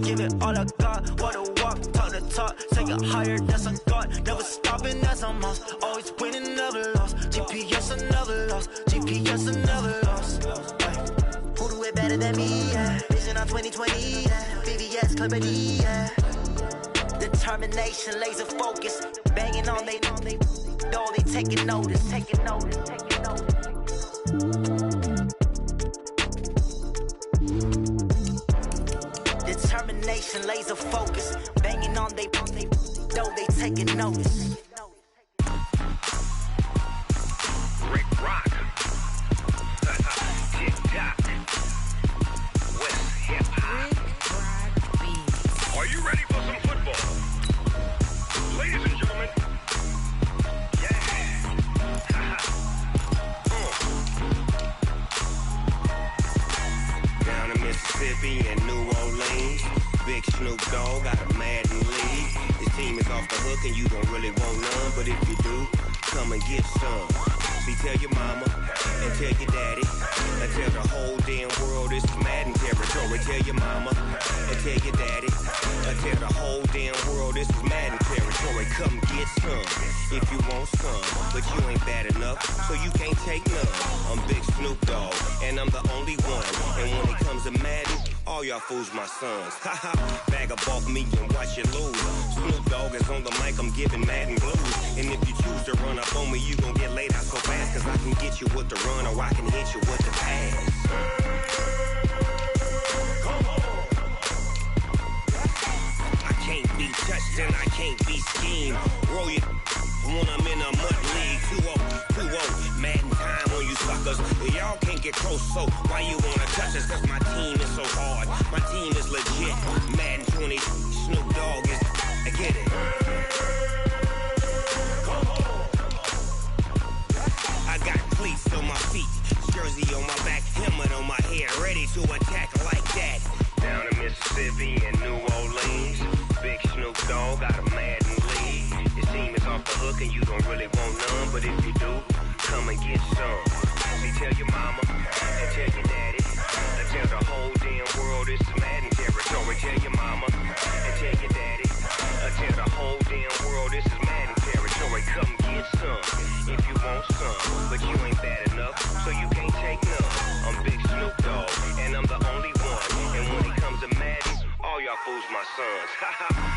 Give it all I got, walk the walk, talk the talk, take it higher, that's a God. Never stopping, that's a must. Always winning, never lost. GPS, I never lost. GPS, I never lost. Who do it better than me? Yeah. Vision on 2020, yeah. VVS, Clarity, yeah. Determination, laser focus, banging on they, know they taking notice, taking notice, taking notice. Determination, laser focus, banging on they, know they taking notice. Rick Rock, TikTok, West Hip Hop. Are you ready for some football? Ladies and gentlemen, yeah. Down in Mississippi and New Orleans, Big Snoop Dogg got a Madden league. His team is off the hook and you don't really want none, but if you do, come and get some. See, tell your mama and tell your daddy and tell the whole damn world this is Madden territory. Tell your mama and tell your daddy and tell the whole damn world this is Madden territory. Come get some if you want some, but you ain't bad enough, so you can't take none. I'm Big Snoop Dogg and I'm the only one, and when it comes to Madden, all y'all fools my sons. Haha, bag up off me and watch you lose. Snoop Dogg is on the mic, I'm giving Madden blues. And if you choose to run up on me, you gon' get laid out so fast, cause I can get you with the run or I can hit you with the pass. I can't be touched and I can't be schemed. Roll you when I'm in a mud league. 2-0, 2-0, Madden time on you suckers. Y'all can't get close, so why you wanna touch us? Cause my team is so hard, my team is legit. Madden 20, Snoop Dogg is, I get it. I got cleats on my feet, jersey on my back, helmet on my head, ready to attack like that. Down in Mississippi and New Orleans, Big Snoop Dogg got a Madden league. His team is off the hook and you don't really want none, but if you do, come and get some. See, tell your mama and tell your daddy and tell the whole damn world this is Madden territory. Tell your mama and tell your daddy and tell the whole damn world this is Madden territory. Come get some if you want some, but you ain't bad enough, so you can't take none. I'm Big Snoop Dogg and I'm the only one, and when it comes to Madden, all y'all fools my sons.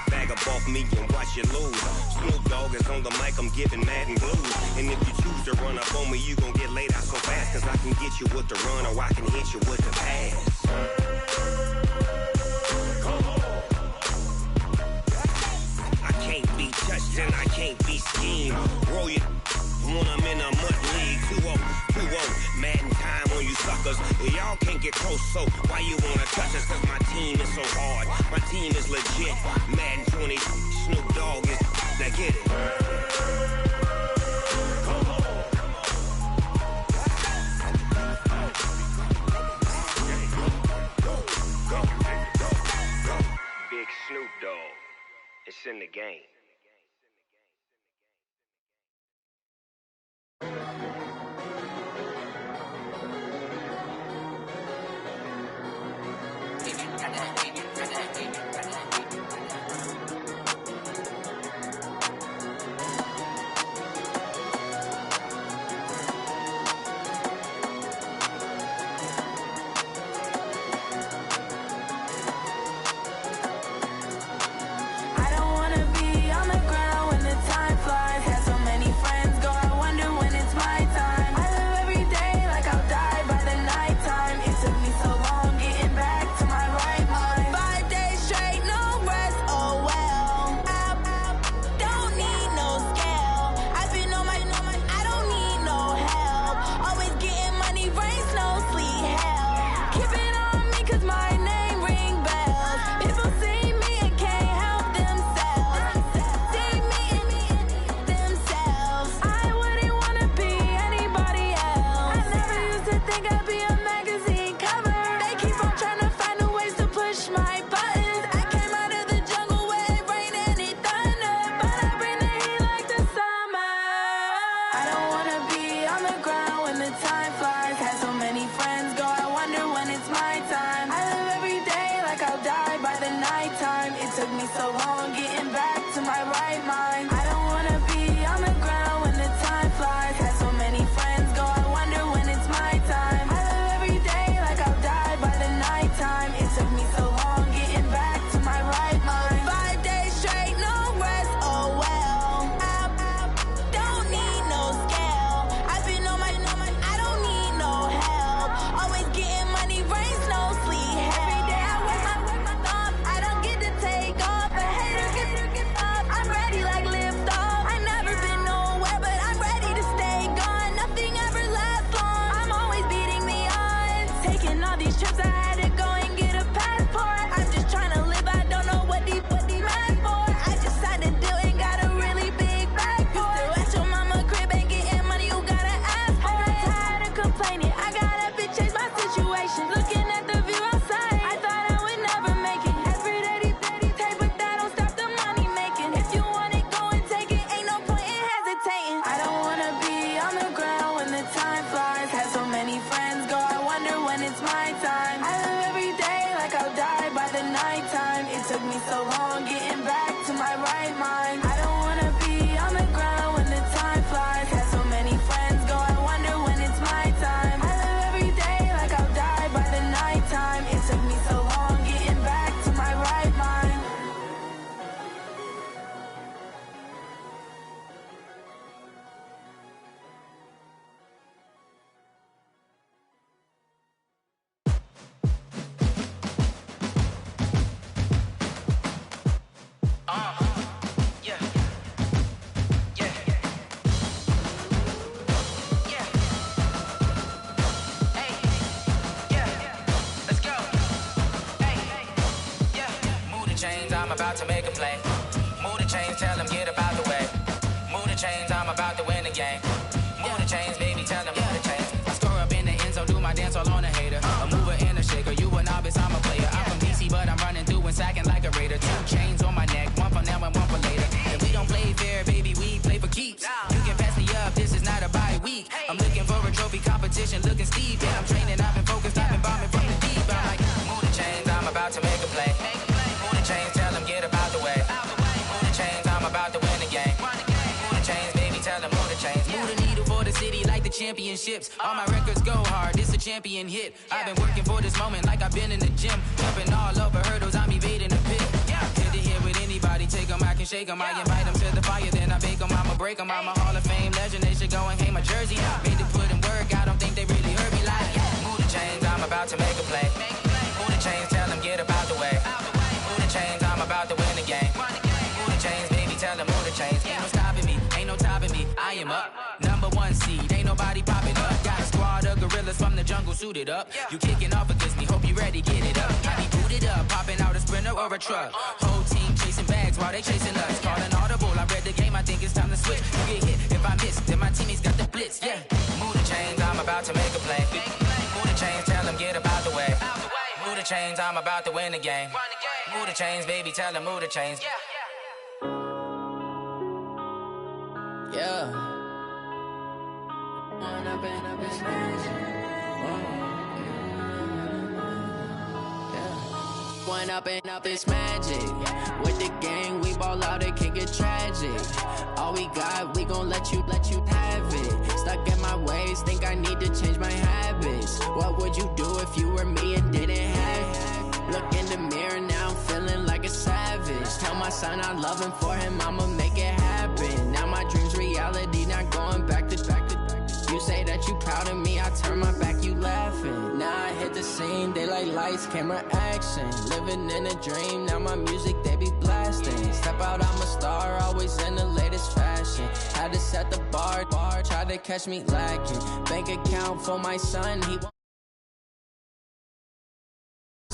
Bag up off me and watch you lose. Snoop Dogg is on the mic, I'm giving Madden blues. And if you choose to run up on me, you gon' get laid out so fast, cause I can get you with the run or I can hit you with the pass. I can't be touched and I can't be schemed. Roll you when I'm in a mud league. 2-0, 2-0, Madden time on you suckers. Y'all can't get close, so why you wanna touch us? Cause my team is so hard, my team is legit. Madden 20, Snoop Dogg is, now get it. Big Snoop Dogg, it's in the game. Time flies, had so many friends go, I wonder when it's my time. so long getting back to my right mind. I don't wanna be on the ground when the time flies. Had so many friends go, I wonder when it's my time. I live every day like I'll die by the nighttime. It took me so long getting back to my right mind. 5 days straight, no rest, oh well. I don't need no scale. I've been on my, I don't need no help. Always getting money, rain, snow, sleet. Every day I work my thumb. I don't get to take off. A hater get up. I'm ready like lift off. I never been nowhere, but I'm ready to stay gone. Nothing ever lasts long. I'm always beating the odds. Taking all these trips, I had to go and get a passport. I'm just trying to live. I don't know what these mad for. I just signed a deal and got a really big bag for it. You still at your mama crib and getting money, you gotta ask for it. I'm tired of complaining. I gotta bitch change my situation. Looking at the view outside, I thought I would never make it. Every day these take, but that don't stop the money making. If you want it, go and take it. Ain't no point in hesitating. I don't wanna be on the ground when the time flies. Had so many friends go, I wonder when it's my time. I live every day like I'll die by the nighttime. It took me so long getting back to my right mind. I don't wanna be on the ground when the time flies. Had so many friends go, I wonder when it's my time. I live every day like I'll die by the nighttime. It took me so long getting back to my right mind. Yeah. Yeah. Yeah. Hey. Yeah. Let's go. Hey. Yeah. Move the chains, I'm about to make a play. Move the chains, tell them get about the way. Move the chains, I'm about to win the game. Move the chains, baby, tell them move the chains. I score up in the end zone, do my dance all on a hater. A mover and a shaker, you a novice, I'm a player. I'm from DC, but I'm running through and sacking like a raider. 2 chains on my neck, one for now and one for later. And we don't play fair, baby, we play for keeps. You can pass me up, this is not a bye week. I'm looking for a trophy competition, looking steep. And I'm training, I've been focused, I've been bombing from the deep. I'm like, move the chains, I'm about to make a play. Move the chains, tell them get about the way. Move the chains, I'm about to win the game. Move the chains, baby, tell them move the chains. Move the needle for the city like the championships. All my records go hard, this a champion hit. I've been working for this moment like I've been in the gym. Jumping all over hurdles, I'm evading the pit. Hit to hit with anybody, take them, I can shake them. I invite them to the fire, then I bake them, I'ma break them. I'm a Hall of Fame legend, they should go and hang my jersey. Made to put in work, I don't think they really heard me like. Move the chains, I'm about to make a play. Move the chains, tell them get about the way. Move the chains, I'm about to win the game. Move the chains, baby, tell them move the chains. Ain't no stopping me, ain't no topping me, I am up. #1 seed, ain't nobody popping up. Got a squad of gorillas from the jungle suited up. You kicking off against me, hope you ready, get it up. I be booted up, popping out a Sprinter or a truck. Whole team chasing bags while they chasing us. Calling audible, I read the game, I think it's time to switch. You get hit if I miss, then my teammates got the blitz, yeah. Move the chains, I'm about to make a play. Move the chains, tell them get about the way. Move the chains, I'm about to win the game. Move the chains, baby, tell them move the chains. Yeah. One up and up is magic. With the gang, we ball out, it can get tragic. All we got, we gon' let you have it. Stuck in my ways, think I need to change my habits. What would you do if you were me and didn't have it? Look in the mirror, now I'm feeling like a savage. Tell my son I love him, for him I'ma make it happen. Now my dream's reality, not going back to. You say that you proud of me, I turn my back, you laughing. Now I hit the scene, they like lights, camera, action. Living in a dream, now my music, they be blasting. Step out, I'm a star, always in the latest fashion. Had to set the bar, try to catch me lacking. Bank account for my son, he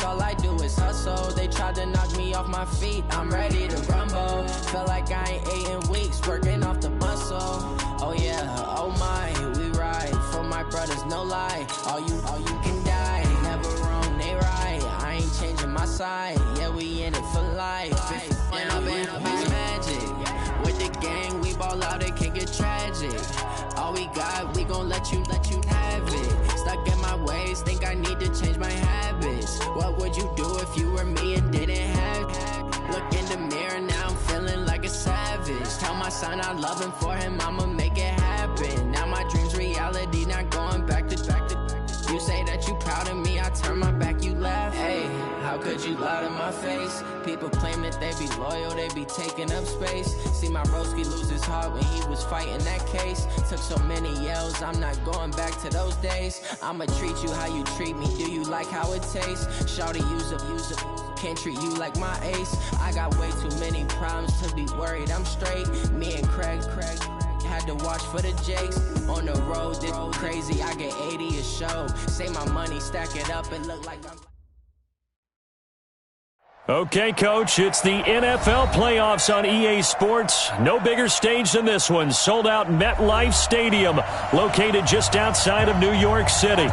all I do is hustle. They tried to knock me off my feet, I'm ready to rumble. Feel like I ain't ate in weeks, working off the muscle. Oh yeah, oh my, we ride for my brothers, no lie. All you can die, never wrong, they right. I ain't changing my side, yeah, we in it for life. When up and up is magic. With the gang, we ball out, it can get tragic. All we got, we gon' let you have it. Stuck in my ways, think I need to change my habits. What would you do if you were me and didn't have it? Look in the mirror. son, I love him for him, I'ma make it happen. Now my dream's reality, not going back to. You say that you proud of me, I turn my back, you laugh. Hey, how could you lie to my face? People claim that they be loyal, they be taking up space. See my broski lose his heart when he was fighting that case. Took so many yells, I'm not going back to those days. I'ma treat you how you treat me, do you like how it tastes? Shawty, use up, can't treat you like my ace. I got way too many problems to be worried, I'm straight. Me and Craig had to watch for the Jakes. On the road, this crazy, I get 80 a show. Say my money, stack it up and look like I'm... Okay, Coach, it's the NFL playoffs on EA Sports. No bigger stage than this one. Sold out MetLife Stadium, located just outside of New York City.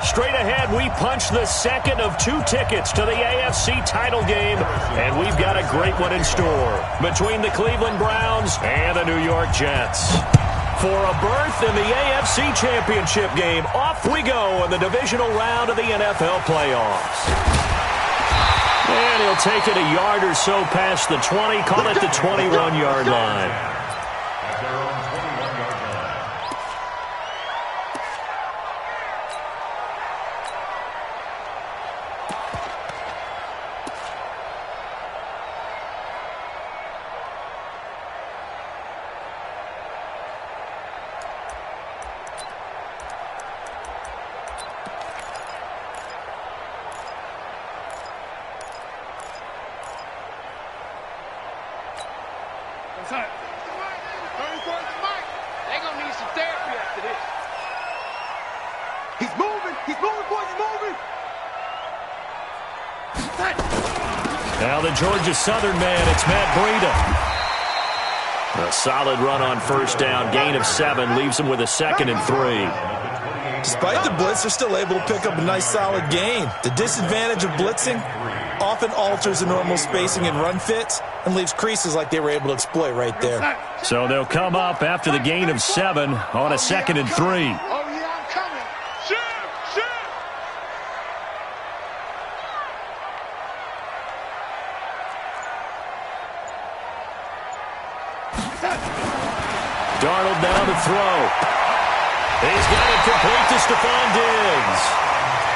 Straight ahead, we punch the second of 2 tickets to the AFC title game, and we've got a great one in store between the Cleveland Browns and the New York Jets. For a berth in the AFC Championship game, off we go in the divisional round of the NFL playoffs. And he'll take it a yard or so past the 20, call it the 21-yard line. Now the Georgia Southern man, it's Matt Breida. A solid run on first down, gain of 7, leaves him with a 2nd and 3. Despite the blitz, they're still able to pick up a nice solid gain. The disadvantage of blitzing often alters the normal spacing and run fits and leaves creases like they were able to exploit right there. So they'll come up after the gain of 7 on a 2nd and 3. Darnold down to throw. He's got it complete to Stephon Diggs.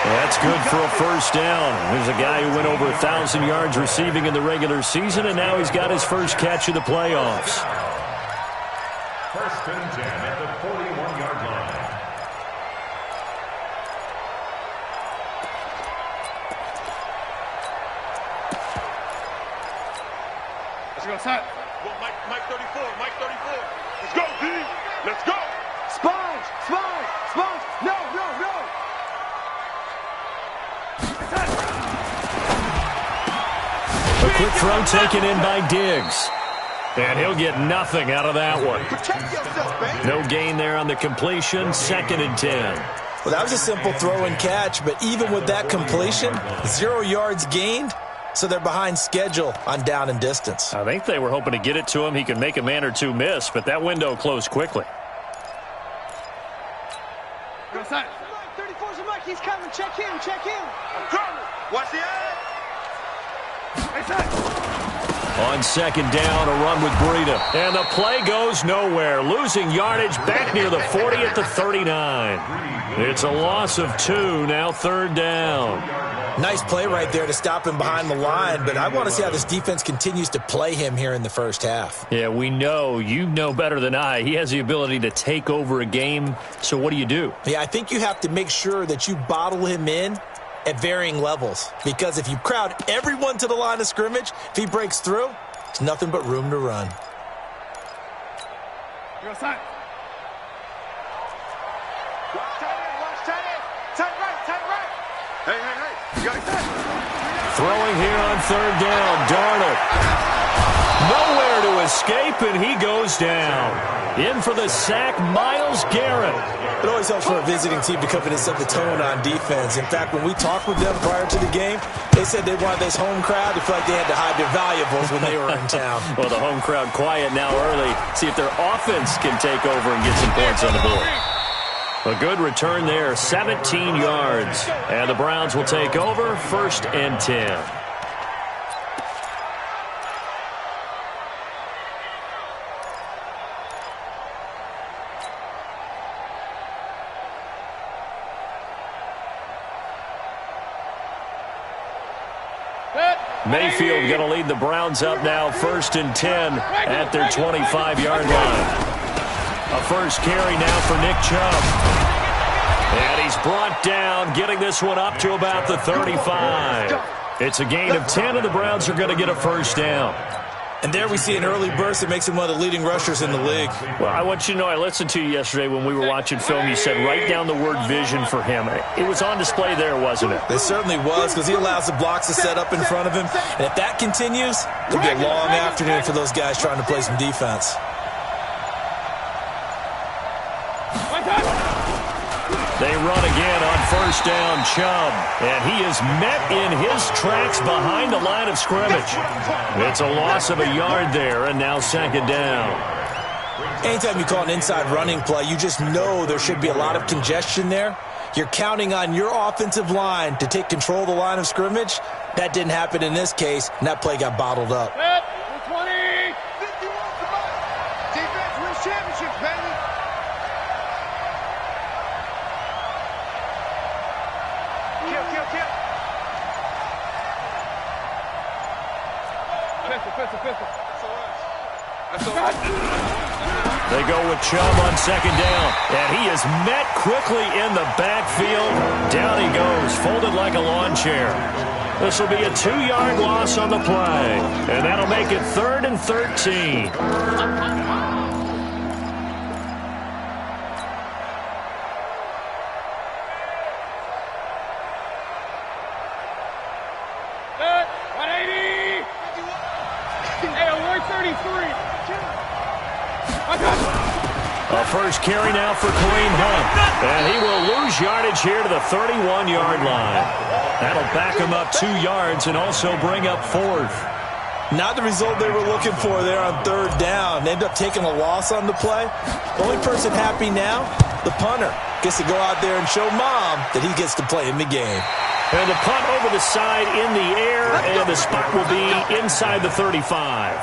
That's good for a first down. There's a guy who went over 1,000 yards receiving in the regular season, and now he's got his first catch of the playoffs. First and 10 at the 41-yard line. Let's go, son. Well, Mike 34, Mike 34. Let's go, D. Let's go. Sponge, Sponge, Sponge. No. A quick throw taken in by Diggs. And he'll get nothing out of that one. Protect yourself, baby. No gain there on the completion, 2nd and 10. Well, that was a simple throw and catch, but even with that completion, 0 yards gained, so they're behind schedule on down and distance. I think they were hoping to get it to him. He could make a man or two miss, but that window closed quickly. Go, son. 34's a Mike. He's coming. Check him. I'm coming. Watch the eye. Hey, son. On 2nd down, a run with Breida. And the play goes nowhere. Losing yardage back near the 40 at the 39. It's a loss of 2, now 3rd down. Nice play right there to stop him behind the line, but I want to see how this defense continues to play him here in the first half. Yeah, we know. You know better than I. He has the ability to take over a game, so what do you do? Yeah, I think you have to make sure that you bottle him in at varying levels, because if you crowd everyone to the line of scrimmage, if he breaks through, it's nothing but room to run. Go, son. Hey. You got it. Throwing here on 3rd down, Darnold. Nowhere to escape, and he goes down. In for the sack, Myles Garrett. It always helps for a visiting team to come in and set the tone on defense. In fact, when we talked with them prior to the game, they said they wanted this home crowd to feel like they had to hide their valuables when they were in town. Well, the home crowd quiet now early. See if their offense can take over and get some points on the board. A good return there, 17 yards. And the Browns will take over, 1st and 10. Mayfield going to lead the Browns up now 1st and 10 at their 25-yard line. A first carry now for Nick Chubb. And he's brought down, getting this one up to about the 35. It's a gain of 10, and the Browns are going to get a first down. And there we see an early burst that makes him one of the leading rushers in the league. Well, I want you to know, I listened to you yesterday when we were watching film. You said write down the word vision for him. It was on display there, wasn't it? It certainly was, because he allows the blocks to set up in front of him. And if that continues, it'll be a long afternoon for those guys trying to play some defense. They run again on first down, Chubb. And he is met in his tracks behind the line of scrimmage. It's a loss of a yard there, and now 2nd down. Anytime you call an inside running play, you just know there should be a lot of congestion there. You're counting on your offensive line to take control of the line of scrimmage. That didn't happen in this case, and that play got bottled up. 20. Defense wins championships, baby. Kill. Pistol. They go with Chubb on 2nd down, and he is met quickly in the backfield. Down he goes, folded like a lawn chair. This will be a 2-yard loss on the play, and that'll make it 3rd and 13. A first carry now for Kareem Hunt. And he will lose yardage here to the 31-yard line. That'll back him up 2 yards and also bring up 4th. Not the result they were looking for there on 3rd down. They end up taking a loss on the play. The only person happy now, the punter, gets to go out there and show Mom that he gets to play in the game. And the punt over the side in the air, and the spot will be inside the 35.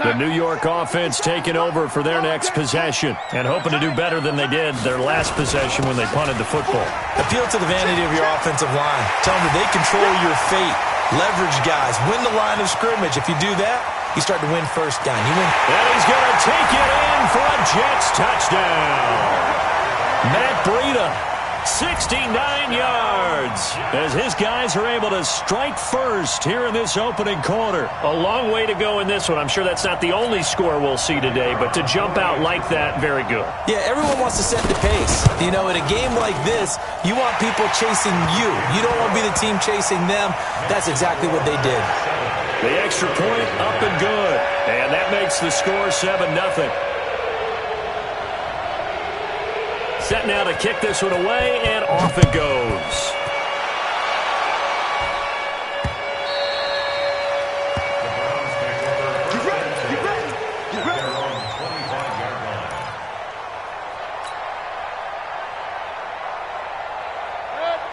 The New York offense taking over for their next possession and hoping to do better than they did their last possession when they punted the football. Appeal to the vanity of your offensive line. Tell them that they control your fate. Leverage guys. Win the line of scrimmage. If you do that, you start to win first down. You win. And he's going to take it in for a Jets touchdown. Matt Breida, 69 yards, as his guys are able to strike first here in this opening quarter. A long way to go in this one. I'm sure that's not the only score we'll see today, but to jump out like that, very good. Yeah, everyone wants to set the pace. You know, in a game like this, you want people chasing you. You don't want to be the team chasing them. That's exactly what they did. The extra point up and good, and that makes the score 7-0. Set now to kick this one away, and off it goes.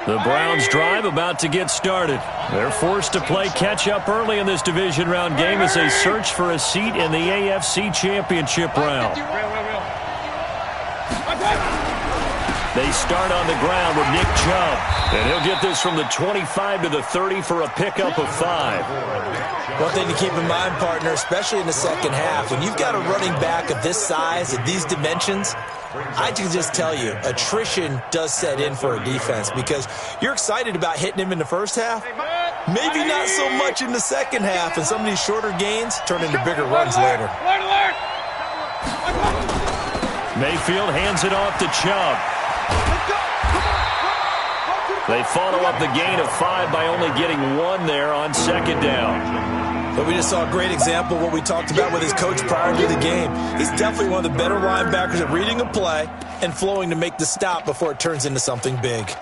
The Browns drive about to get started. They're forced to play catch-up early in this division round game as they search for a seat in the AFC Championship round. They start on the ground with Nick Chubb, and he'll get this from the 25 to the 30 for a pickup of 5. One thing to keep in mind, partner, especially in the second half, when you've got a running back of this size, of these dimensions, I can just tell you, attrition does set in for a defense because you're excited about hitting him in the first half. Maybe not so much in the second half, and some of these shorter gains turn into bigger runs later. Mayfield hands it off to Chubb. They follow up the gain of 5 by only getting 1 there on 2nd down. But we just saw a great example of what we talked about with his coach prior to the game. He's definitely one of the better linebackers at reading a play and flowing to make the stop before it turns into something big.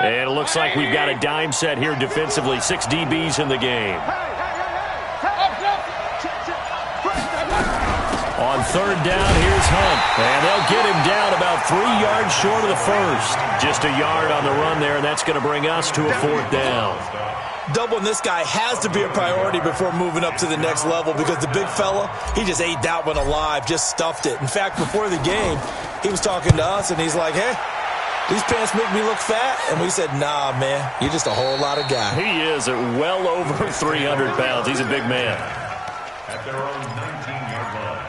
And it looks like we've got a dime set here defensively. 6 DBs in the game. On third down, here's Hunt. And they'll get him down about 3 yards short of the first. Just a yard on the run there, and that's going to bring us to a fourth down. Doubling this guy has to be a priority before moving up to the next level because the big fella, he just ate that one alive, just stuffed it. In fact, before the game, he was talking to us, and he's like, hey, these pants make me look fat. And we said, nah, man, you're just a whole lot of guy. He is at well over 300 pounds. He's a big man. At their own 19-yard line.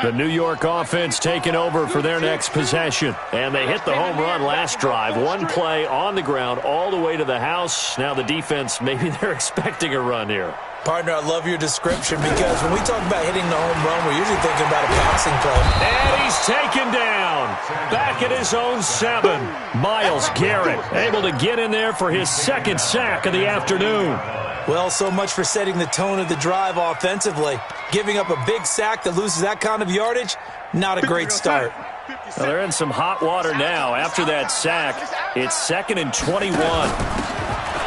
The New York offense taking over for their next possession. And they hit the home run last drive. One play on the ground all the way to the house. Now the defense, maybe they're expecting a run here. Partner, I love your description because when we talk about hitting the home run, we're usually thinking about a passing play. And he's taken down. Back at his own 7. Myles Garrett able to get in there for his second sack of the afternoon. Well, so much for setting the tone of the drive offensively. Giving up a big sack that loses that kind of yardage, not a great start. Well, they're in some hot water now. After that sack, it's 2nd and 21.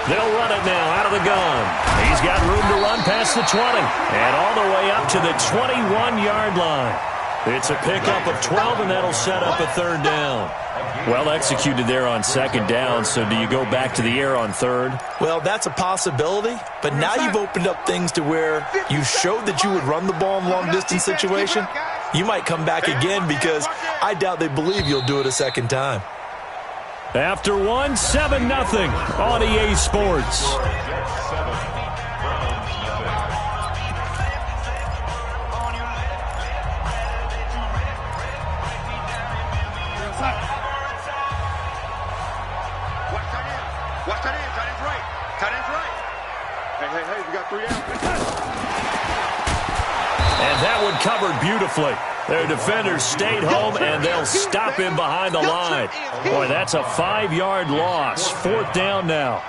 They'll run it now out of the gun. He's got room to run past the 20 and all the way up to the 21-yard line. It's a pickup of 12, and that'll set up a third down. Well executed there on second down, so do you go back to the air on third? Well, that's a possibility, but now you've opened up things to where you showed that you would run the ball in a long-distance situation. You might come back again because I doubt they believe you'll do it a second time. After one, 7-0 on EA Sports. Watch tight end. Tight end's right. Tight end's right. Hey, we got 3 down. And that one covered beautifully. Their defenders stayed home, and they'll stop him behind the line. Boy, that's a 5-yard loss. Fourth down now.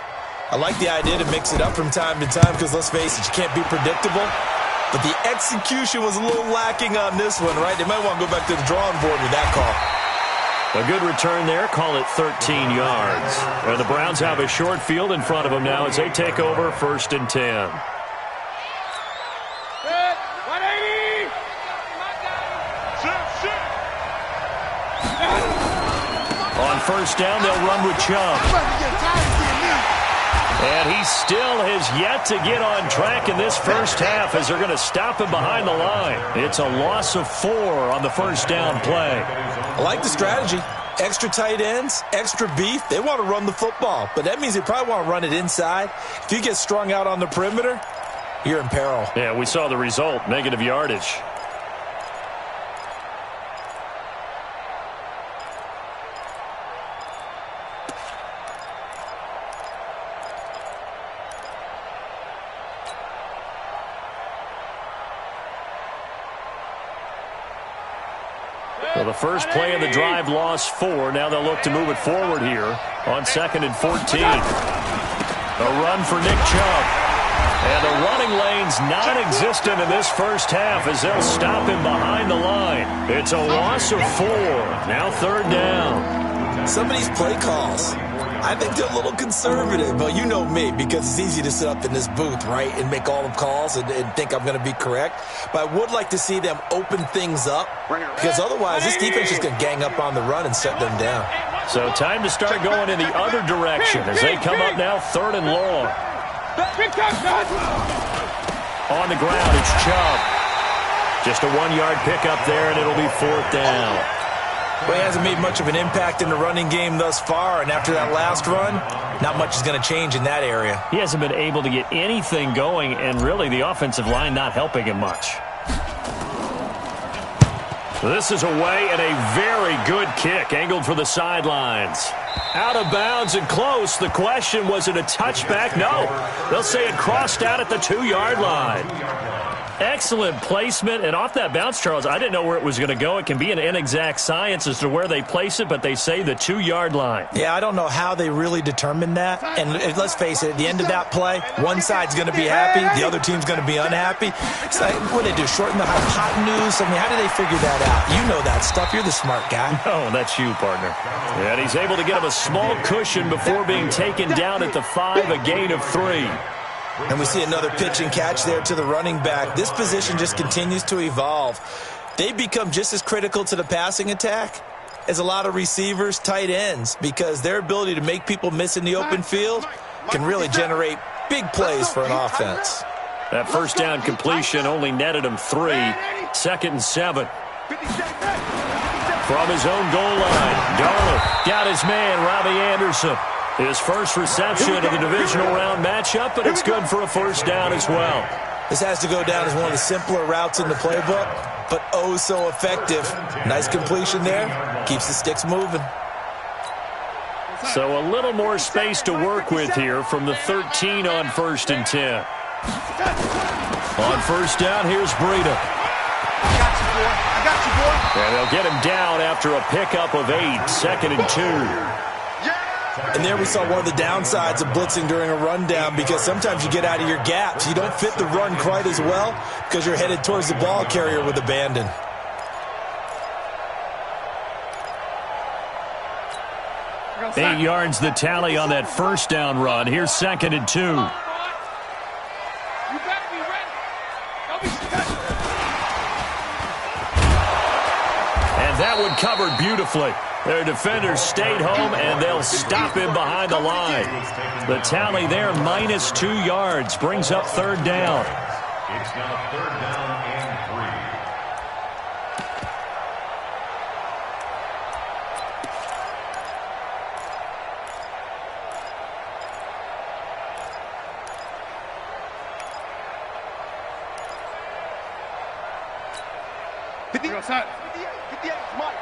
I like the idea to mix it up from time to time because, let's face it, you can't be predictable. But the execution was a little lacking on this one, right? They might want to go back to the drawing board with that call. A good return there. Call it 13 yards. And the Browns have a short field in front of them now as they take over 1st and 10. On first down, they'll run with Chubb. And he still has yet to get on track in this first half as they're going to stop him behind the line. It's a loss of 4 on the first down play. I like the strategy. Extra tight ends, extra beef. They want to run the football, but that means they probably want to run it inside. If you get strung out on the perimeter, you're in peril. Yeah, we saw the result, negative yardage. Well, the first play of the drive lost 4. Now they'll look to move it forward here on 2nd and 14. A run for Nick Chubb. And the running lane's non-existent in this first half as they'll stop him behind the line. It's a loss of 4. Now third down. Some of these play calls, I think they're a little conservative, but you know me, because it's easy to sit up in this booth, right, and make all the calls and think I'm going to be correct. But I would like to see them open things up, because otherwise this defense is going to gang up on the run and shut them down. So time to start going in the other direction as they come up now 3rd and long. On the ground, it's Chubb. Just a 1-yard pickup there, and it'll be 4th down. Well, he hasn't made much of an impact in the running game thus far, and after that last run, not much is going to change in that area. He hasn't been able to get anything going, and really the offensive line not helping him much. This is away and a very good kick, angled for the sidelines. Out of bounds and close. The question, was it a touchback? No. They'll say it crossed out at the 2-yard line. Excellent placement, and off that bounce, Charles, I didn't know where it was going to go. It can be an inexact science as to where they place it, but they say the 2-yard line. Yeah, I don't know how they really determined that. And let's face it, at the end of that play, one side's going to be happy, the other team's going to be unhappy. It's like, what do they do, shorten the hypotenuse? I mean, how do they figure that out? You know that stuff. You're the smart guy. Oh, that's you, partner. And he's able to get him a small cushion before being taken down at the 5, a gain of 3. And we see another pitch and catch there to the running back. This position just continues to evolve. They become just as critical to the passing attack as a lot of receivers, tight ends, because their ability to make people miss in the open field can really generate big plays for an offense. That first down completion only netted him 3. 2nd and 7. From his own goal line, Darnold got his man, Robbie Anderson. His first reception of the divisional round matchup, but it's good for a first down as well. This has to go down as one of the simpler routes in the playbook, but oh so effective. Nice completion there. Keeps the sticks moving. So a little more space to work with here from the 13 on 1st and 10. On first down, here's Breida. I got you, boy. And they'll get him down after a pickup of 8, 2nd and 2. And there we saw one of the downsides of blitzing during a rundown, because sometimes you get out of your gaps. You don't fit the run quite as well because you're headed towards the ball carrier with abandon. Eight yards the tally on that first down run. Here's 2nd and 2. You better be ready. Don't be stuck. And that one covered beautifully. Their defenders stayed home, and they'll stop him behind the line. The tally there, minus 2 yards, brings up 3rd down. It's now 3rd down and 3. 58, Mike.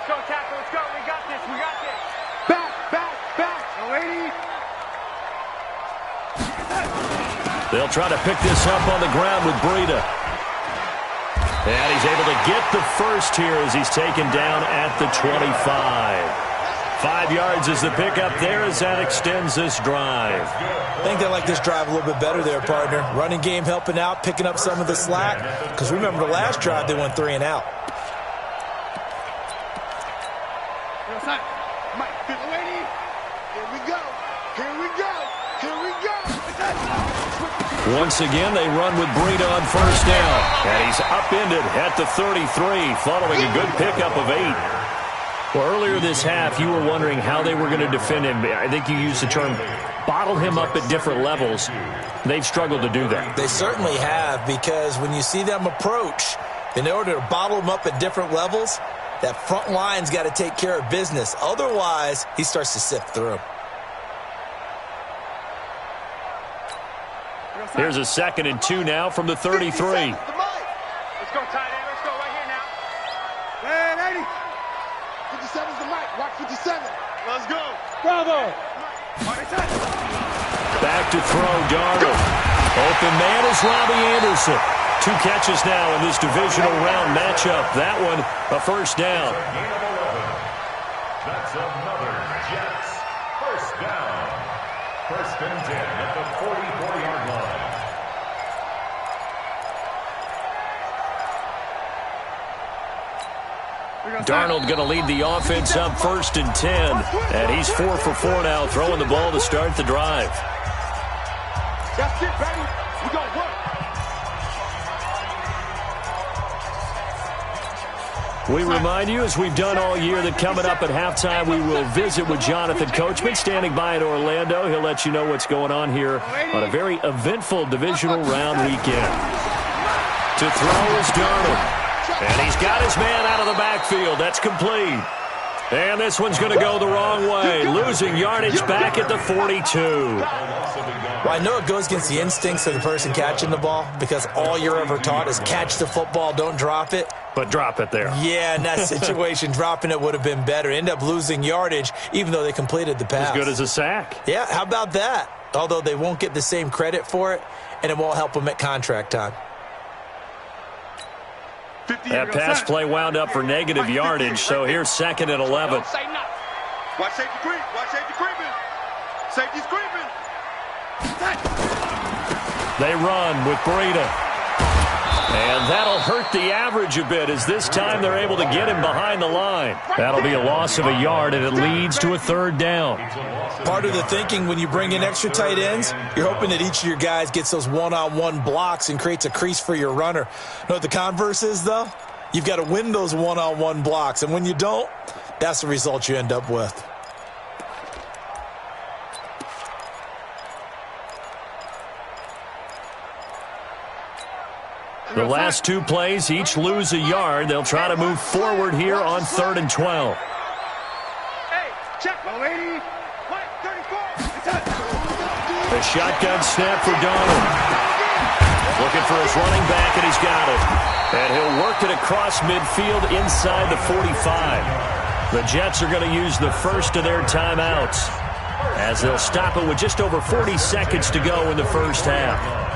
Let's go, tackle. Let's go. We got this. We got this. Back. No, 80. They'll try to pick this up on the ground with Breida. And he's able to get the first here as he's taken down at the 25. 5 yards is the pickup there as that extends this drive. I think they like this drive a little bit better there, partner. Running game helping out, picking up some of the slack. Because remember the last drive, they went 3 and out. Once again, they run with Breida on first down. And he's upended at the 33, following a good pickup of 8. Well, earlier this half, you were wondering how they were going to defend him. I think you used the term bottle him up at different levels. They've struggled to do that. They certainly have, because when you see them approach, in order to bottle him up at different levels, that front line's got to take care of business. Otherwise, he starts to sift through. Here's a 2nd and 2 now from the 33. Let's go, tight end. Let's go right here now. Man, 80. 57's the mic. Watch 57. Let's go. Bravo. Back to throw, Darnold. Open man is Robbie Anderson. 2 catches now in this divisional round matchup. That one, a first down. That's another Jets first down. 1st and 10 at the 44-yard line. Darnold going to lead the offense up 1st and 10. And he's 4 for 4 now, throwing the ball to start the drive. That's it, baby. We got to work. We remind you, as we've done all year, that coming up at halftime, we will visit with Jonathan Coachman, standing by in Orlando. He'll let you know what's going on here on a very eventful divisional round weekend. To throw is Darnold. And he's got his man out of the backfield. That's complete. And this one's going to go the wrong way, losing yardage back at the 42. Well, I know it goes against the instincts of the person catching the ball, because all you're ever taught is catch the football, don't drop it. But drop it there. Yeah, in that situation, dropping it would have been better. End up losing yardage, even though they completed the pass. As good as a sack. Yeah, how about that? Although they won't get the same credit for it, and it won't help them at contract time. That pass play wound up for negative yardage, so here's 2nd and 11. Watch safety creep. Watch safety creeping. Safety's creeping. They run with Breida. And that'll hurt the average a bit, as this time they're able to get him behind the line. That'll be a loss of a yard, and it leads to a 3rd down. Part of the thinking when you bring in extra tight ends, you're hoping that each of your guys gets those one-on-one blocks and creates a crease for your runner. You know what the converse is, though? You've got to win those one-on-one blocks, and when you don't, that's the result you end up with. The last 2 plays each lose a yard. They'll try to move forward here on 3rd and 12. Hey, check, lady. 34. The shotgun snap for Darnold. Looking for his running back, and he's got it. And he'll work it across midfield inside the 45. The Jets are going to use the first of their timeouts, as they'll stop it with just over 40 seconds to go in the first half.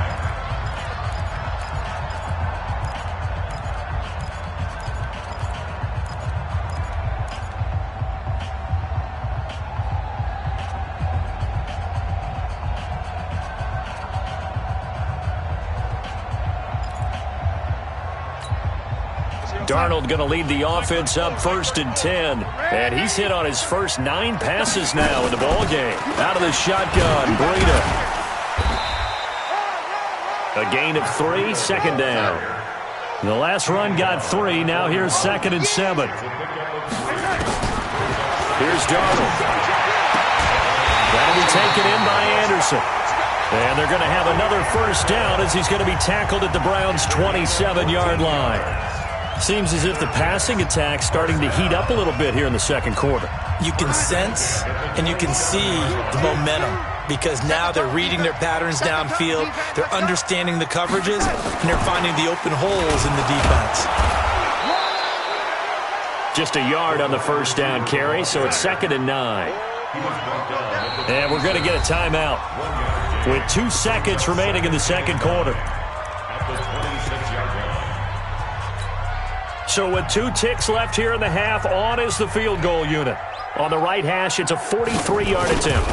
Darnold going to lead the offense up 1st and 10. And he's hit on his first 9 passes now in the ballgame. Out of the shotgun, Breida. A gain of 3, 2nd down. The last run got 3. Now here's 2nd and 7. Here's Darnold. That'll be taken in by Anderson. And they're going to have another first down, as he's going to be tackled at the Browns' 27-yard line. Seems as if the passing attack's starting to heat up a little bit here in the 2nd quarter. You can sense and you can see the momentum, because now they're reading their patterns downfield, they're understanding the coverages, and they're finding the open holes in the defense. Just a yard on the first down carry, so it's 2nd and 9. And we're going to get a timeout with 2 seconds remaining in the 2nd quarter. So with 2 ticks left here in the half, on is the field goal unit. On the right hash, it's a 43-yard attempt.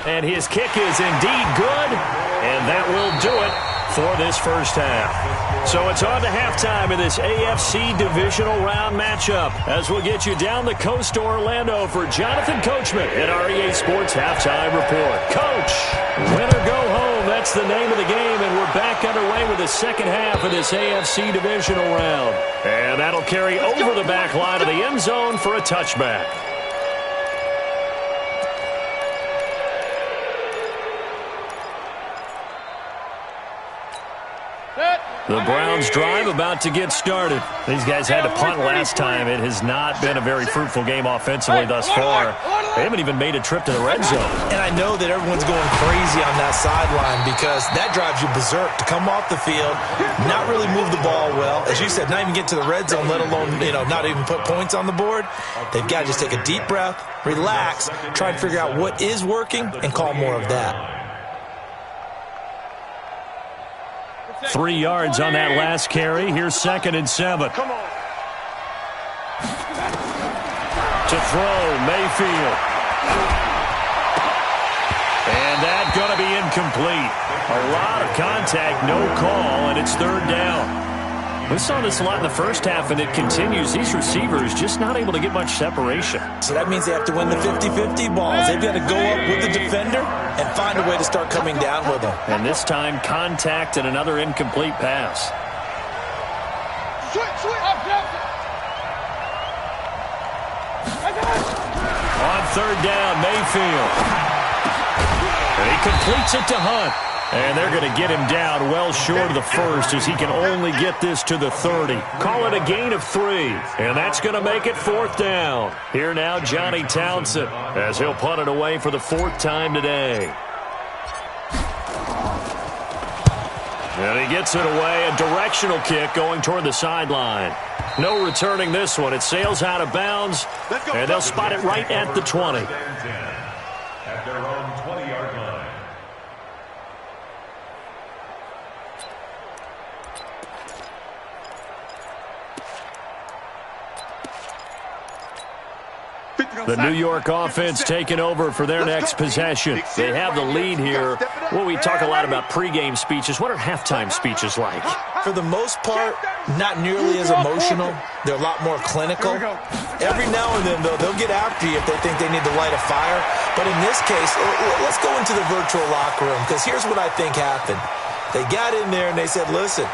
And his kick is indeed good, and that will do it for this first half. So it's on to halftime in this AFC divisional round matchup, as we'll get you down the coast to Orlando for Jonathan Coachman at our EA Sports Halftime Report. Coach, win or go home, that's the name of the game, and we're back underway with the 2nd half of this AFC divisional round. And that'll carry over the back line of the end zone for a touchback. The Browns drive about to get started. These guys had to punt last time. It has not been a very fruitful game offensively thus far. They haven't even made a trip to the red zone. And I know that everyone's going crazy on that sideline, because that drives you berserk to come off the field, not really move the ball well. As you said, not even get to the red zone, let alone, not even put points on the board. They've got to just take a deep breath, relax, try and figure out what is working, and call more of that. 3 yards on that last carry. Here's 2nd and 7. Come on. To throw, Mayfield. And that's going to be incomplete. A lot of contact, no call, and it's 3rd down. We saw this a lot in the first half, and it continues. These receivers just not able to get much separation. So that means they have to win the 50-50 balls. They've got to go up with the defender and find a way to start coming down with them. And this time, contact and another incomplete pass. On 3rd down, Mayfield. And he completes it to Hunt. And they're going to get him down well short of the first, as he can only get this to the 30. Call it a gain of 3. And that's going to make it 4th down. Here now, Johnny Townsend, as he'll punt it away for the 4th time today. And he gets it away, a directional kick going toward the sideline. No returning this one. It sails out of bounds, and they'll spot it right at the 20. At their own 20-yard line. The New York offense taking over for their next possession. They have the lead here. Well, we talk a lot about pregame speeches. What are halftime speeches like? For the most part, not nearly as emotional. They're a lot more clinical. Every now and then, though, they'll get after you if they think they need to light a fire. But in this case, let's go into the virtual locker room, because here's what I think happened. They got in there and they said, listen,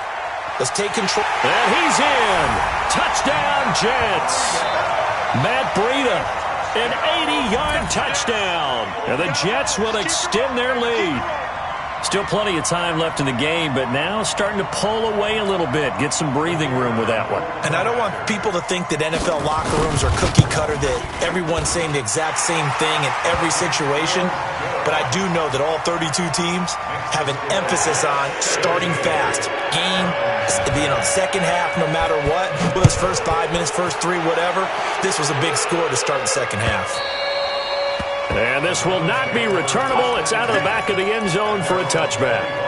let's take control. And he's in. Touchdown, Jets. Matt Breida, an 80-yard touchdown. And the Jets will extend their lead. Still plenty of time left in the game, but now starting to pull away a little bit. Get some breathing room with that one. And I don't want people to think that NFL locker rooms are cookie cutter, that everyone's saying the exact same thing in every situation. But I do know that all 32 teams have an emphasis on starting fast. Game, second half, no matter what. Those first 5 minutes, first 3, whatever. This was a big score to start the second half. And this will not be returnable. It's out of the back of the end zone for a touchback.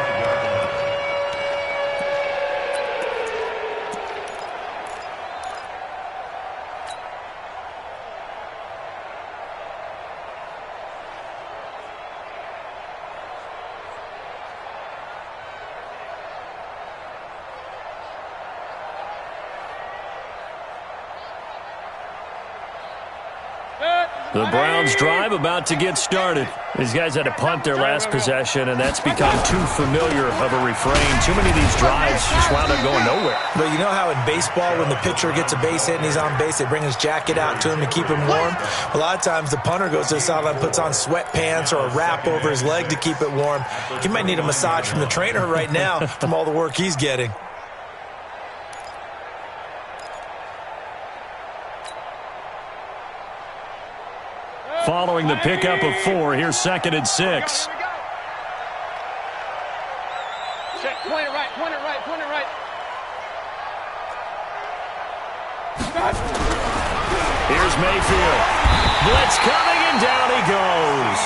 The Browns drive about to get started. These guys had to punt their last possession, and that's become too familiar of a refrain. Too many of these drives just wound up going nowhere. But you know how in baseball, when the pitcher gets a base hit and he's on base, they bring his jacket out to him to keep him warm? A lot of times the punter goes to the sideline, puts on sweatpants or a wrap over his leg to keep it warm. He might need a massage from the trainer right now from all the work he's getting. Following the pickup of 4, here's 2nd and 6. Check, point it right, point it right, point it right. Here's Mayfield. Blitz coming, and down he goes.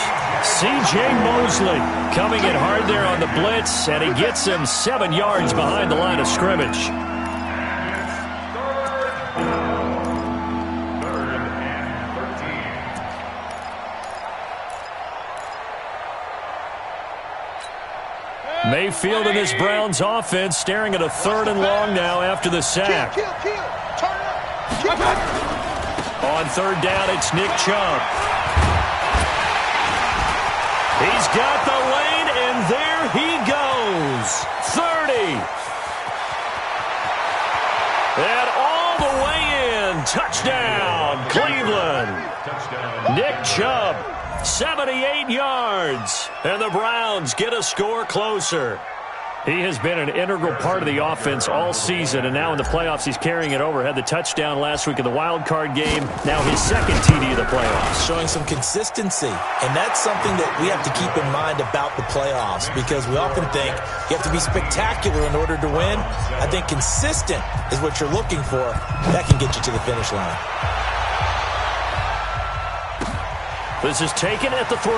C.J. Mosley coming in hard there on the blitz, and he gets him 7 yards behind the line of scrimmage. Mayfield and this Browns offense staring at a 3rd and long now after the sack. On 3rd down, it's Nick Chubb. He's got the lane, and there he goes. 30. And all the way in. Touchdown, Cleveland. Nick Chubb. 78 yards, and the Browns get a score closer. He has been an integral part of the offense all season, and now in the playoffs he's carrying it over. Had the touchdown last week in the wild card game. Now his 2nd TD of the playoffs. Showing some consistency, and that's something that we have to keep in mind about the playoffs, because we often think you have to be spectacular in order to win. I think consistent is what you're looking for. That can get you to the finish line. This is taken at the 3.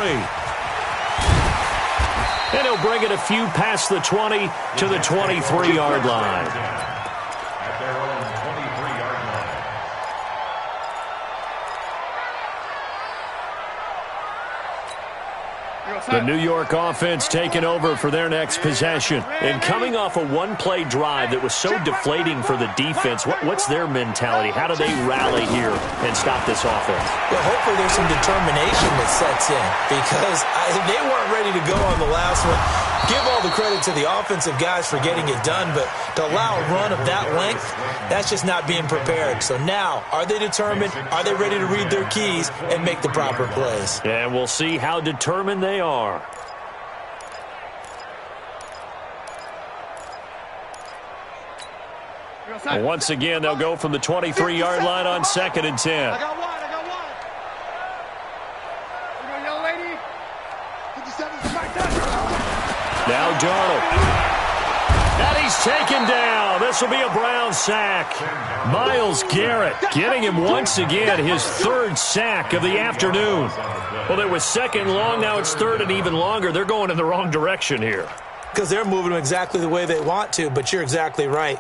And he'll bring it a few past the 20 to the 23-yard line. At their own 23-yard line. The New York offense taking over for their next possession. And coming off a one-play drive that was so deflating for the defense, what's their mentality? How do they rally here and stop this offense? Well, hopefully there's some determination that sets in, because they weren't ready to go on the last one. Give all the credit to the offensive guys for getting it done, but to allow a run of that length, that's just not being prepared. So now, are they determined? Are they ready to read their keys and make the proper plays? And we'll see how determined they are. And once again, they'll go from the 23-yard line on 2nd and 10. I got one. You know, young lady. 57's my touch. Now Darnold. And he's taken down. This will be a Brown sack. Myles Garrett getting him once again, his 3rd sack of the afternoon. Well, it was 2nd long. Now it's 3rd and even longer. They're going in the wrong direction here. Because they're moving them exactly the way they want to, but you're exactly right.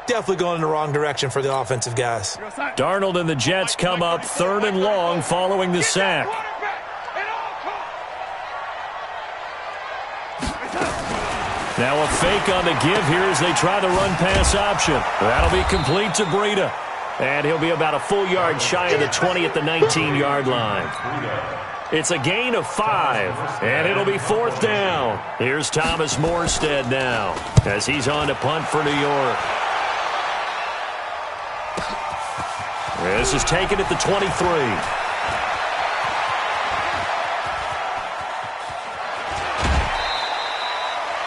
definitely going in the wrong direction for the offensive guys. Darnold and the Jets come up 3rd and long following the sack. Now a fake on the give here as they try the run-pass option. That'll be complete to Breida. And he'll be about a full yard shy of the 20 at the 19-yard line. It's a gain of 5, and it'll be 4th down. Here's Thomas Morstead now as he's on to punt for New York. This is taken at the 23.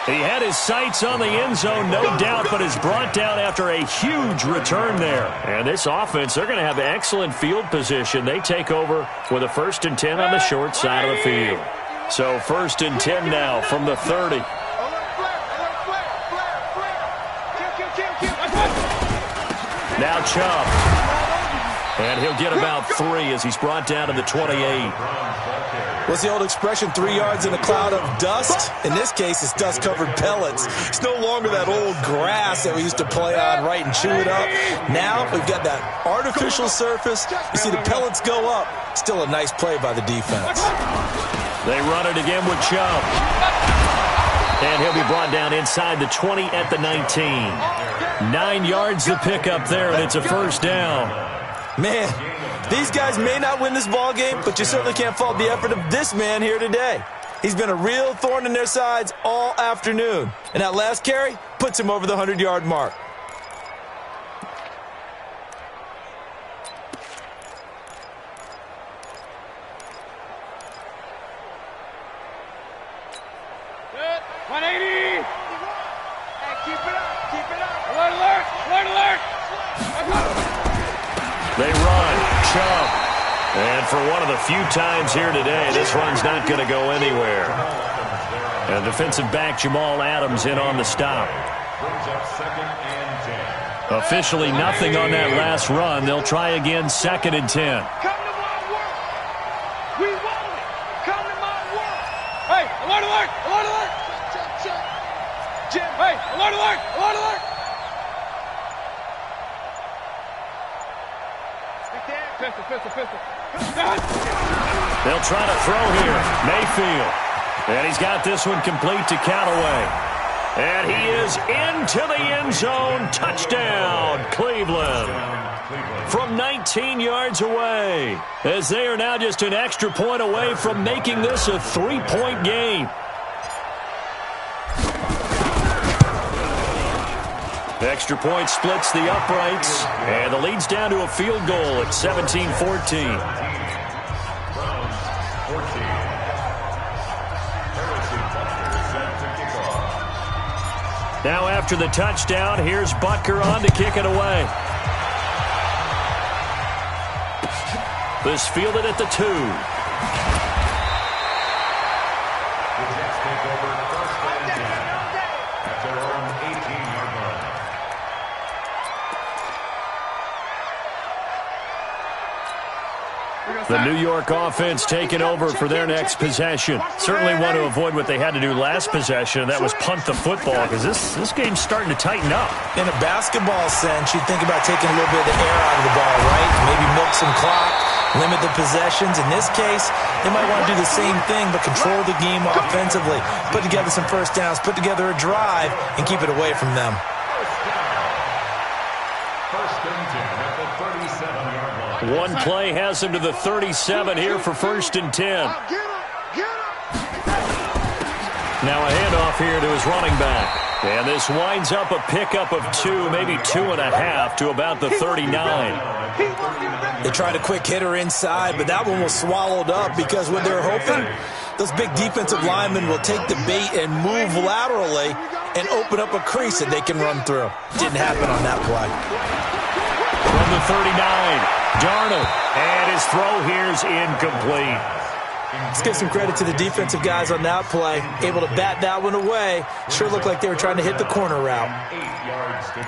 He had his sights on the end zone, no doubt, but is brought down after a huge return there. And this offense, they're going to have excellent field position. They take over with a 1st and 10 on the short side of the field. So 1st and 10 now from the 30. Now Chubb. And he'll get about 3 as he's brought down to the 28. What's the old expression, 3 yards in a cloud of dust? In this case, it's dust-covered pellets. It's no longer that old grass that we used to play on, right, and chew it up. Now we've got that artificial surface. You see the pellets go up. Still a nice play by the defense. They run it again with Chubb. And he'll be brought down inside the 20 at the 19. 9 yards to pick up there, and it's a 1st down. Man, these guys may not win this ball game, but you certainly can't fault the effort of this man here today. He's been a real thorn in their sides all afternoon. And that last carry puts him over the 100-yard mark. Good. 180. Hey, keep it up. Keep it up. Alert, alert. Alert, alert. They run. Chubb. And for one of the few times here today, this run's not going to go anywhere. And defensive back Jamal Adams in on the stop. Officially nothing on that last run. They'll try again 2nd and 10. Come to my work. We want it. Come to my work. Hey, alert, alert. Alert, alert. Check. Jim, hey, alert, alert. Alert, alert. Pistol. They'll try to throw here. Mayfield. And he's got this one complete to Callaway. And he is into the end zone. Touchdown, Cleveland. From 19 yards away. As they are now just an extra point away from making this a 3-point game. The extra point splits the uprights, and the lead's down to a field goal at 17-14. Now after the touchdown, here's Butker on to kick it away. This fielded at the 2. The New York offense taking over for their next possession. Certainly want to avoid what they had to do last possession, and that was punt the football, because this game's starting to tighten up. In a basketball sense, you think about taking a little bit of the air out of the ball, right? Maybe milk some clock, limit the possessions. In this case, they might want to do the same thing, but control the game offensively. Put together some first downs, put together a drive, and keep it away from them. One play has him to the 37 here for 1st and 10. Now a handoff here to his running back. And this winds up a pickup of 2, maybe 2.5 to about the 39. They tried a quick hitter inside, but that one was swallowed up because when they're hoping, those big defensive linemen will take the bait and move laterally and open up a crease that they can run through. Didn't happen on that play. From the 39. Darnold, and his throw here's incomplete. Let's give some credit to the defensive guys on that play. Able to bat that one away. Sure looked like they were trying to hit the corner route. 8 yards to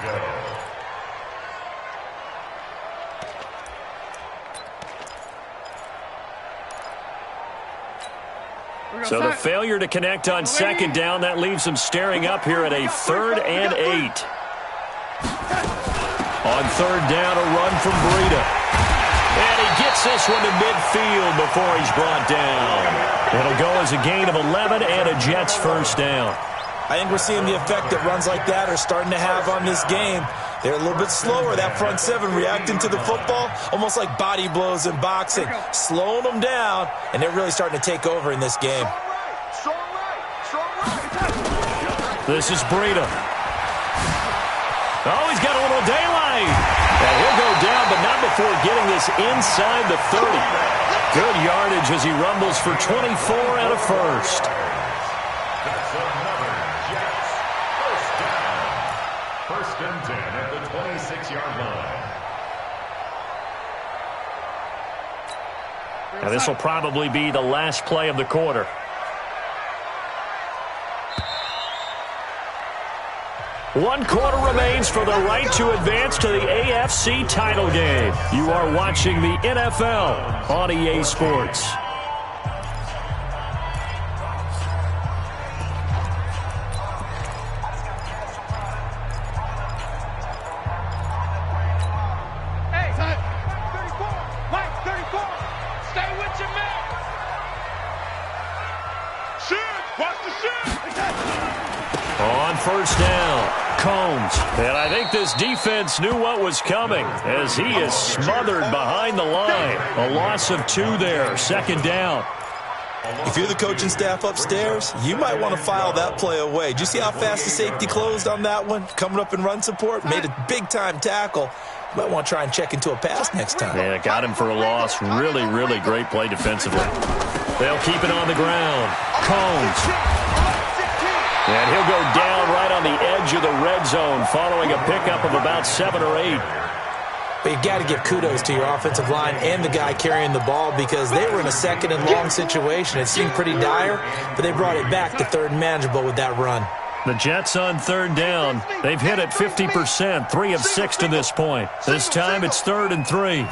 go. So the failure to connect on 2nd down, that leaves them staring up here at a 3rd and 8. On third down, a run from Breida. And he gets this one to midfield before he's brought down. It'll go as a gain of 11 and a Jets first down. I think we're seeing the effect that runs like that are starting to have on this game. They're a little bit slower, that front seven, reacting to the football, almost like body blows in boxing, slowing them down, and they're really starting to take over in this game. This is Breida. Oh, he's got a little daylight. And he'll go down, but not before getting this inside the 30. Good yardage as he rumbles for 24 and a first. That's another Jets first down. First and 10 at the 26-yard line. And this will probably be the last play of the quarter. One quarter remains for the right to advance to the AFC title game. You are watching the NFL on EA Sports. Hey, 34, Mike, 34. Stay with your man. Shoot, watch the shoot. On first down, Combs. And I think this defense knew what was coming as he is smothered behind the line. A loss of 2 there, second down. If you're the coaching staff upstairs, you might want to file that play away. Did you see how fast the safety closed on that one? Coming up in run support, made a big-time tackle. You might want to try and check into a pass next time. Yeah, got him for a loss. Really, really great play defensively. They'll keep it on the ground. Combs. And he'll go down right on the edge of the red zone following a pickup of about 7 or 8. But you got to give kudos to your offensive line and the guy carrying the ball because they were in a second and long situation. It seemed pretty dire, but they brought it back to third and manageable with that run. The Jets on third down. They've hit it 50%, 3 of 6 to this point. This time it's 3rd and 3.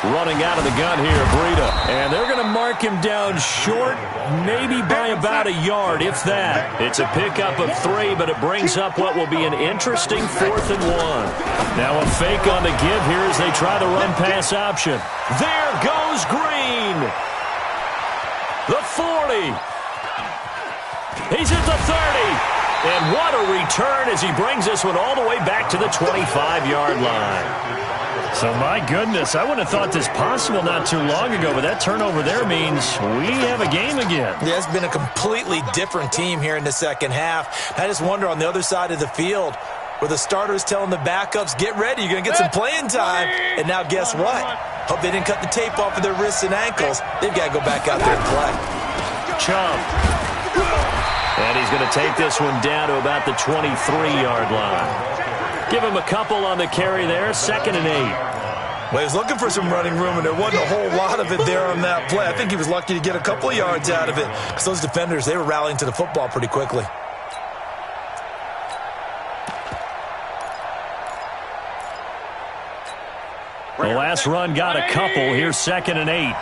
Running out of the gun here, Breida. And they're going to mark him down short, maybe by about a yard, if that. It's a pickup of 3, but it brings up what will be an interesting 4th and 1. Now a fake on the give here as they try the run-pass option. There goes Green. The 40. He's at the 30. And what a return as he brings this one all the way back to the 25-yard line. So, my goodness, I wouldn't have thought this possible not too long ago, but that turnover there means we have a game again. Yeah, it's been a completely different team here in the second half. I just wonder on the other side of the field where the starters telling the backups, get ready, you're going to get some playing time. And now guess what? Hope they didn't cut the tape off of their wrists and ankles. They've got to go back out there and play. Chubb. And he's going to take this one down to about the 23-yard line. Give him a couple on the carry there, 2nd and 8. Well, he was looking for some running room, and there wasn't a whole lot of it there on that play. I think he was lucky to get a couple of yards out of it because those defenders, they were rallying to the football pretty quickly. The last run got a couple. Here's 2nd and 8.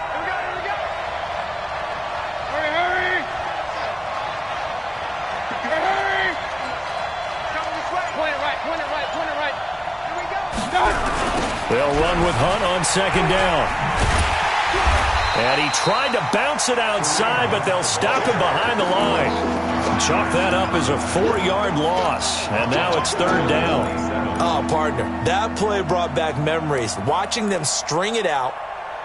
They'll run with Hunt on 2nd down. And he tried to bounce it outside, but they'll stop him behind the line. Chalk that up as a 4-yard loss. And now it's 3rd down. Oh, partner, that play brought back memories. Watching them string it out,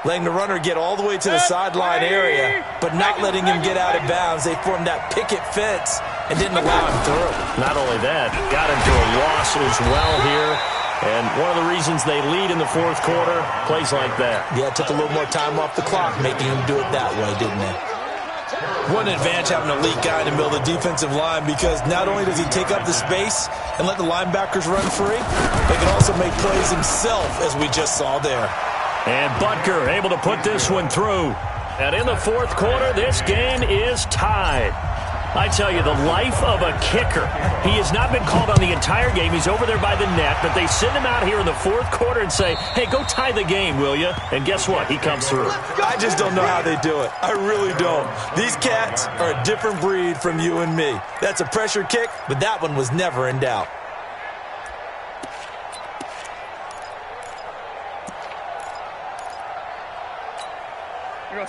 letting the runner get all the way to the sideline area, but not letting him get out of bounds. They formed that picket fence and didn't allow him through. Not only that, got him to a loss as well here. And one of the reasons they lead in the 4th quarter, plays like that. Yeah, it took a little more time off the clock, making him do it that way, didn't it? What an advantage having an elite guy in the middle of the defensive line because not only does he take up the space and let the linebackers run free, but he can also make plays himself, as we just saw there. And Butker able to put this one through. And in the 4th quarter, this game is tied. I tell you, the life of a kicker. He has not been called on the entire game. He's over there by the net, but they send him out here in the 4th quarter and say, hey, go tie the game, will you? And guess what? He comes through. I just don't know how they do it. I really don't. These cats are a different breed from you and me. That's a pressure kick, but that one was never in doubt.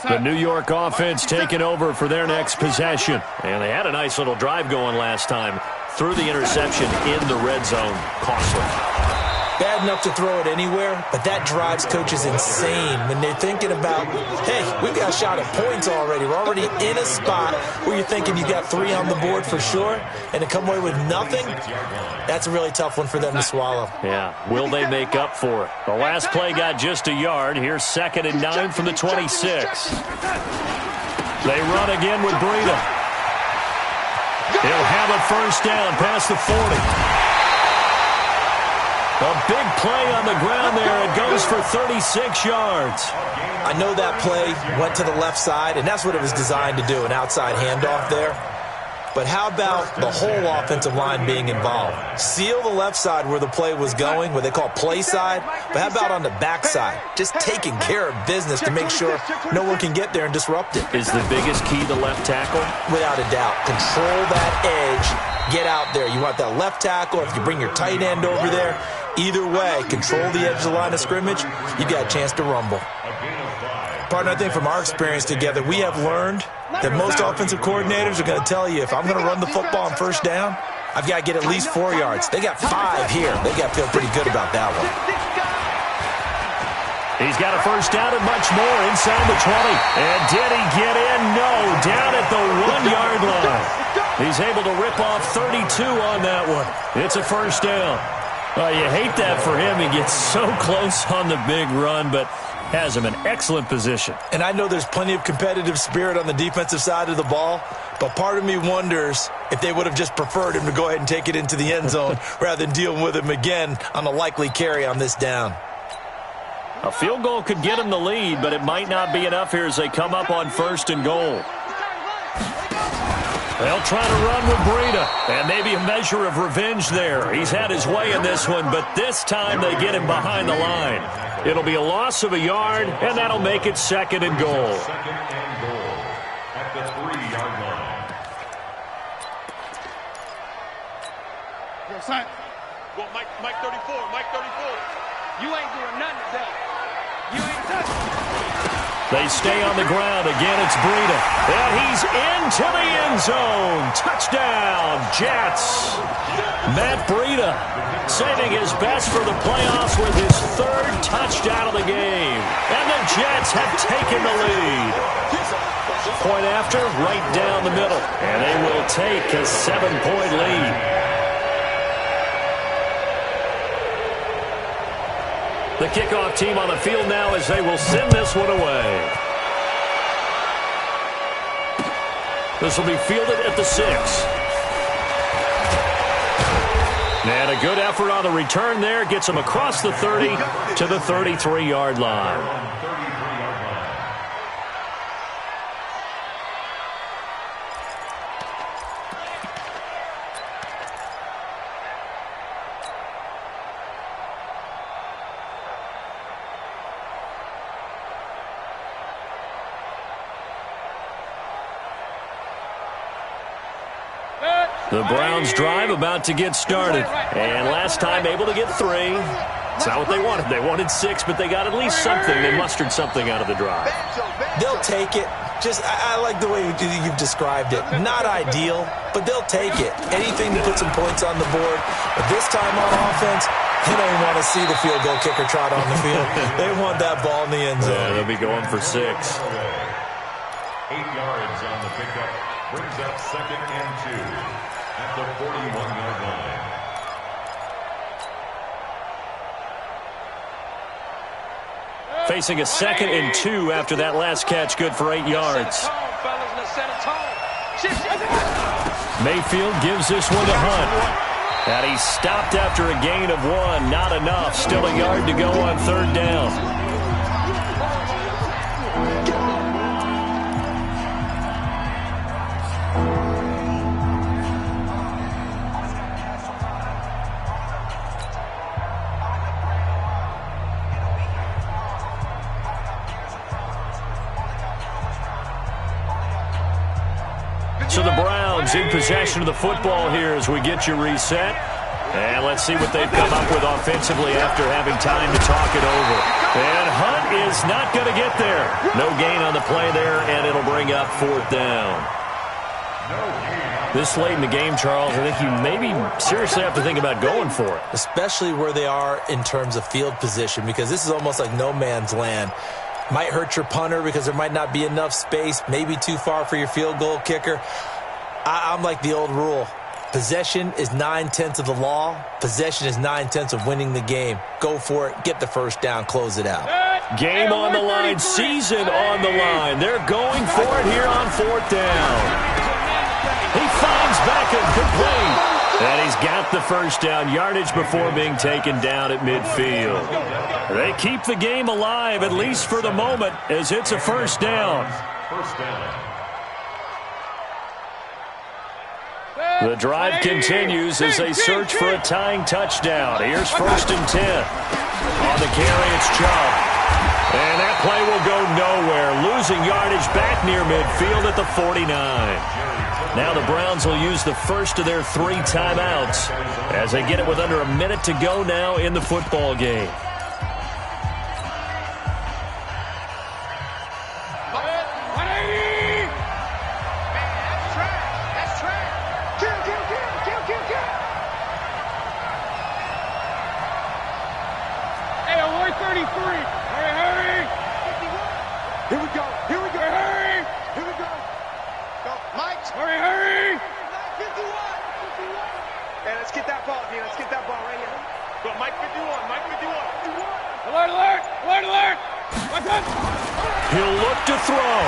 The New York offense taking over for their next possession. And they had a nice little drive going last time. Threw the interception in the red zone. Costly. Bad enough to throw it anywhere, but that drives coaches insane when they're thinking about, hey, we've got a shot at points already. We're already in a spot where you're thinking you got 3 on the board for sure, and to come away with nothing, that's a really tough one for them to swallow. Yeah, will they make up for it? The last play got just a yard. Here's 2nd and 9 from the 26. They run again with Breida. He'll have a first down past the 40. A big play on the ground there. It goes for 36 yards. I know that play went to the left side, and that's what it was designed to do, an outside handoff there. But how about the whole offensive line being involved? Seal the left side where the play was going, what they call play side, but how about on the back side? Just taking care of business to make sure no one can get there and disrupt it. Is the biggest key the left tackle? Without a doubt. Control that edge. Get out there. You want that left tackle. If you bring your tight end over there, either way, control the edge of the line of scrimmage, you got a chance to rumble. Partner, I think from our experience together, we have learned that most offensive coordinators are going to tell you, if I'm going to run the football on first down, I've got to get at least 4 yards. They got 5 here. They got to feel pretty good about that one. He's got a first down and much more inside the 20. And did he get in? No, down at the 1-yard line. He's able to rip off 32 on that one. It's a first down. You hate that for him. He gets so close on the big run, but has him in excellent position. And I know there's plenty of competitive spirit on the defensive side of the ball, but part of me wonders if they would have just preferred him to go ahead and take it into the end zone rather than dealing with him again on a likely carry on this down. A field goal could get him the lead, but it might not be enough here as they come up on 1st and goal. They'll try to run with Breida, and maybe a measure of revenge there. He's had his way in this one, but this time they get him behind the line. It'll be a loss of a yard, and that'll make it 2nd and goal. 2nd and goal at the 3-yard line. Yo, son. Well, Mike 34, Mike 34. You ain't doing nothing today. You ain't touching. They stay on the ground. Again, it's Breida. And he's into the end zone. Touchdown, Jets. Matt Breida saving his best for the playoffs with his 3rd touchdown of the game. And the Jets have taken the lead. Point after, right down the middle. And they will take a 7-point lead. The kickoff team on the field now as they will send this one away. This will be fielded at the 6. And a good effort on the return there. Gets him across the 30 to the 33-yard line. The Browns drive about to get started. And last time able to get 3. It's not what they wanted. They wanted 6, but they got at least something. They mustered something out of the drive. They'll take it. I like the way you've described it. Not ideal, but they'll take it. Anything to put some points on the board. But this time on offense, they don't want to see the field goal kicker trot on the field. They want that ball in the end zone. Yeah, they'll be going for 6. 8 yards on the pickup. Brings up 2nd and 2. At the 41-yard line. Facing a 2nd and 2 after that last catch, good for 8 yards. Mayfield gives this one to Hunt. And he stopped after a gain of 1. Not enough. Still a yard to go on 3rd down. So the Browns in possession of the football here as we get you reset. And let's see what they've come up with offensively after having time to talk it over. And Hunt is not going to get there. No gain on the play there, and it'll bring up 4th down. This late in the game, Charles, I think you maybe seriously have to think about going for it. Especially where they are in terms of field position, because this is almost like no man's land. Might hurt your punter because there might not be enough space, maybe too far for your field goal kicker. I'm like the old rule. Possession is 9/10 of the law. Possession is 9/10 of winning the game. Go for it. Get the first down. Close it out. Game on the line. Season on the line. They're going for it here on 4th down. He finds Beckham complete. And he's got the first down yardage before being taken down at midfield. They keep the game alive, at least for the moment, as it's a first down. The drive continues as they search for a tying touchdown. Here's 1st and 10. On the carry, it's Chubb. And that play will go nowhere. Losing yardage back near midfield at the 49. Now the Browns will use the first of their 3 timeouts as they get it with under a minute to go now in the football game. Here we go. Here we go. Hurry. Here we go. Go. Mike. Hurry. 51. Hey, let's get that ball here. Let's get that ball right here. Go, Mike 51. Mike 51. Alert, alert. Alert, alert. What's up? He'll look to throw.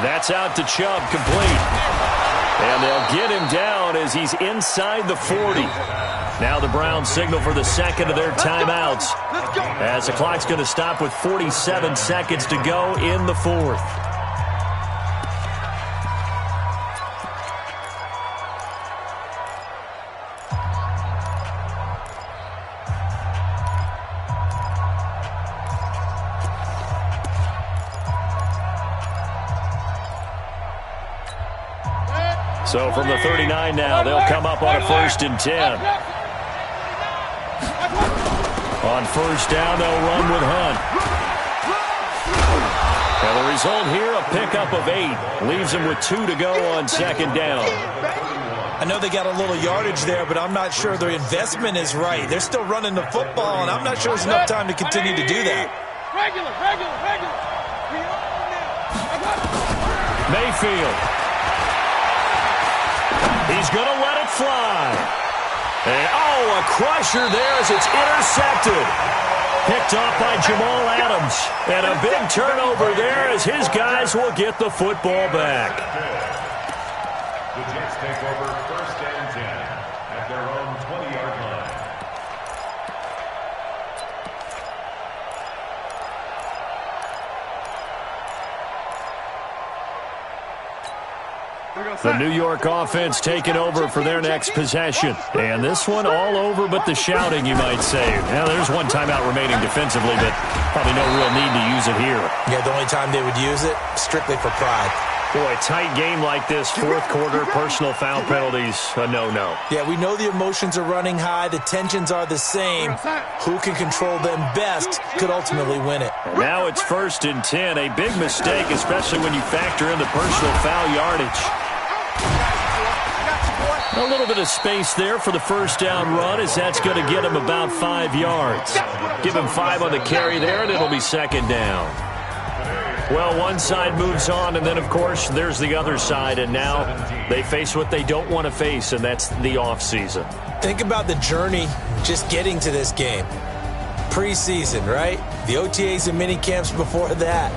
That's out to Chubb, complete. And they'll get him down as he's inside the 40. Now the Browns signal for the second of their timeouts as the clock's going to stop with 47 seconds to go in the 4th. So from the 39 now, they'll come up on a 1st and 10. On 1st down, they'll run with Hunt. And the result here, a pickup of 8. Leaves them with 2 to go on 2nd down. I know they got a little yardage there, but I'm not sure their investment is right. They're still running the football, and I'm not sure there's enough time to continue to do that. Regular. Mayfield. He's going to let it fly. And, a crusher there as it's intercepted. Picked off by Jamal Adams. And a big turnover there as his guys will get the football back. The Jets take over 1st and 10 at their own 20-yard line. The New York offense taking over for their next possession. And this one all over but the shouting, you might say. Now, there's one timeout remaining defensively, but probably no real need to use it here. Yeah, the only time they would use it, strictly for pride. Boy, a tight game like this, 4th quarter, personal foul penalties, a no-no. Yeah, we know the emotions are running high. The tensions are the same. Who can control them best could ultimately win it. And now it's 1st and 10. A big mistake, especially when you factor in the personal foul yardage. A little bit of space there for the 1st down run as that's going to get him about 5 yards. Give him 5 on the carry there, and it'll be 2nd down. Well, one side moves on, and then, of course, there's the other side, and now they face what they don't want to face, and that's the offseason. Think about the journey just getting to this game. Preseason, right? The OTAs and mini camps before that.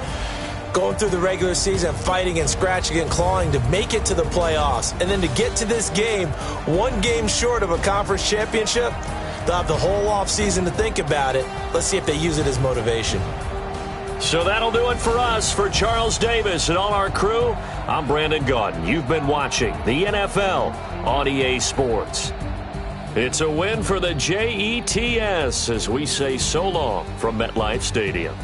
Going through the regular season, fighting and scratching and clawing to make it to the playoffs. And then to get to this game, 1 game short of a conference championship, they'll have the whole offseason to think about it. Let's see if they use it as motivation. So that'll do it for us. For Charles Davis and all our crew, I'm Brandon Gaudin. You've been watching the NFL on EA Sports. It's a win for the Jets as we say so long from MetLife Stadium.